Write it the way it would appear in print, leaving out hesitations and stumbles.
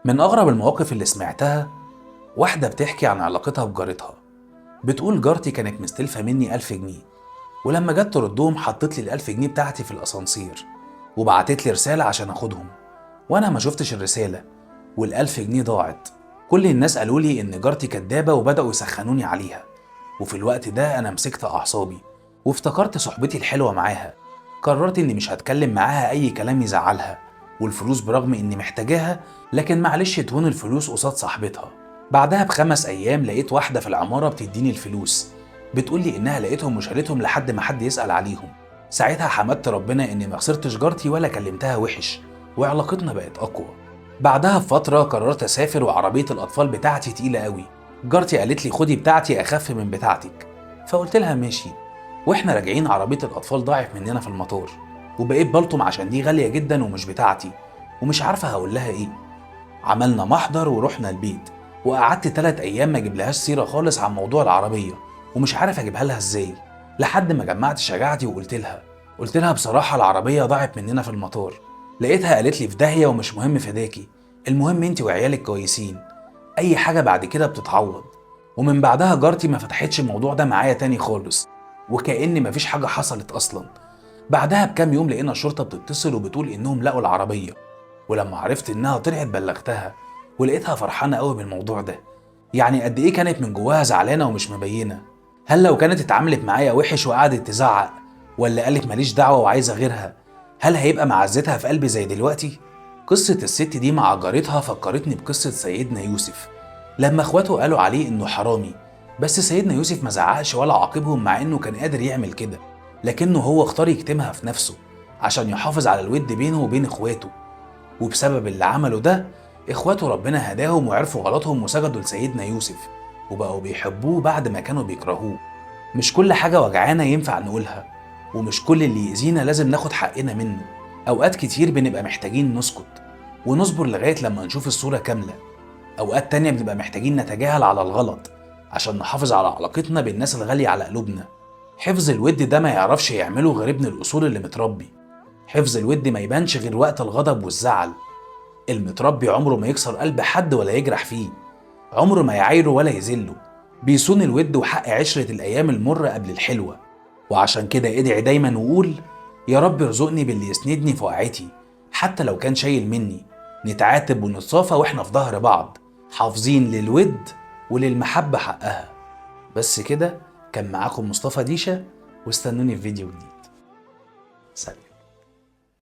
من أغرب المواقف اللي سمعتها واحدة بتحكي عن علاقتها بجارتها. بتقول جارتي كانت مستلفة مني 1000 جنيه، ولما جت تردهم حطت لي ال1000 جنيه بتاعتي في الأسانسير وبعتت لي رسالة عشان أخدهم، وأنا ما شفتش الرسالة وال1000 جنيه ضاعت. كل الناس قالوا لي إن جارتي كدابة وبدأوا يسخنوني عليها، وفي الوقت ده أنا مسكت أعصابي وافتكرت صحبتي الحلوة معاها. قررت إني مش هتكلم معاها أي كلام يزعلها، والفلوس برغم إني محتاجاها لكن معلش تهون الفلوس قصاد صاحبتها. بعدها ب5 أيام لقيت واحدة في العمارة بتديني الفلوس، بتقولي إنها لقيتهم وشالتهم لحد ما حد يسأل عليهم. ساعتها حمدت ربنا إني ما خسرتش جارتي ولا كلمتها وحش، وعلاقتنا بقت أقوى. بعدها بفترة قررت أسافر وعربية الأطفال بتاعتي تقيلة قوي. جارتي قالت لي خدي بتاعتي أخف من بتاعتك، فقلت لها ماشي. واحنا راجعين عربية الأطفال ضاعت مننا في المطار، وبقيت بلطم عشان دي غالية جدا ومش بتاعتي ومش عارفة هقول لها إيه. عملنا محضر ورحنا البيت، وقعدت 3 أيام ما أجيبلهاش سيرة خالص عن موضوع العربية، ومش عارف أجيبها لها إزاي، لحد ما جمعت شجاعتي وقلت لها بصراحة العربية ضاعت مننا في المطار. لقيتها قالت لي في داهية ومش مهم فداكي، المهم انت وعيالك كويسين، أي حاجة بعد كده بتتعوض. ومن بعدها جارتي ما فتحتش الموضوع ده معايا تاني خالص، وكأن مفيش حاجة حصلت أصلا. بعدها بكام يوم لقينا الشرطة بتتصل وبتقول إنهم لقوا العربية، ولما عرفت إنها طلعت بلغتها، ولقيتها فرحانة قوي بالموضوع ده. يعني قد إيه كانت من جواها زعلانة ومش مبينة. هل لو كانت اتعاملت معايا وحش وقعدت تزعق، ولا قالت ماليش دعوة وعايزة غيرها، هل هيبقى معزتها في قلبي زي دلوقتي؟ قصة الست دي مع جارتها فكرتني بقصة سيدنا يوسف، لما اخواته قالوا عليه إنه حرامي، بس سيدنا يوسف ما زعقش ولا عاقبهم مع إنه كان قادر يعمل كده، لكنه هو اختار يكتمها في نفسه عشان يحافظ على الود بينه وبين اخواته. وبسبب اللي عمله ده اخواته ربنا هداهم وعرفوا غلطهم وسجدوا لسيدنا يوسف، وبقوا بيحبوه بعد ما كانوا بيكرهوه. مش كل حاجة وجعانا ينفع نقولها، ومش كل اللي يأذينا لازم ناخد حقنا منه. أوقات كتير بنبقى محتاجين نسكت ونصبر لغاية لما نشوف الصورة كاملة. أوقات تانية بنبقى محتاجين نتجاهل على الغلط عشان نحافظ على علاقتنا بالناس الغالية على قلوبنا. حفظ الود ده ما يعرفش يعمله غير ابن الأصول اللي متربي. حفظ الود ما يبانش غير وقت الغضب والزعل. المتربي عمره ما يكسر قلب حد ولا يجرح فيه، عمره ما يعايره ولا يذله، بيصون الود وحق عشرة الأيام المرة قبل الحلوة. وعشان كده ادعي دايما وقول يا رب ارزقني باللي يسندني في وقعتي حتى لو كان شايل مني. نتعاتب ونتصافى واحنا في ظهر بعض، حافظين للود وللمحبة حقها. بس كده، كان معاكم مصطفى ديشة، واستنوني في فيديو جديد. سلام.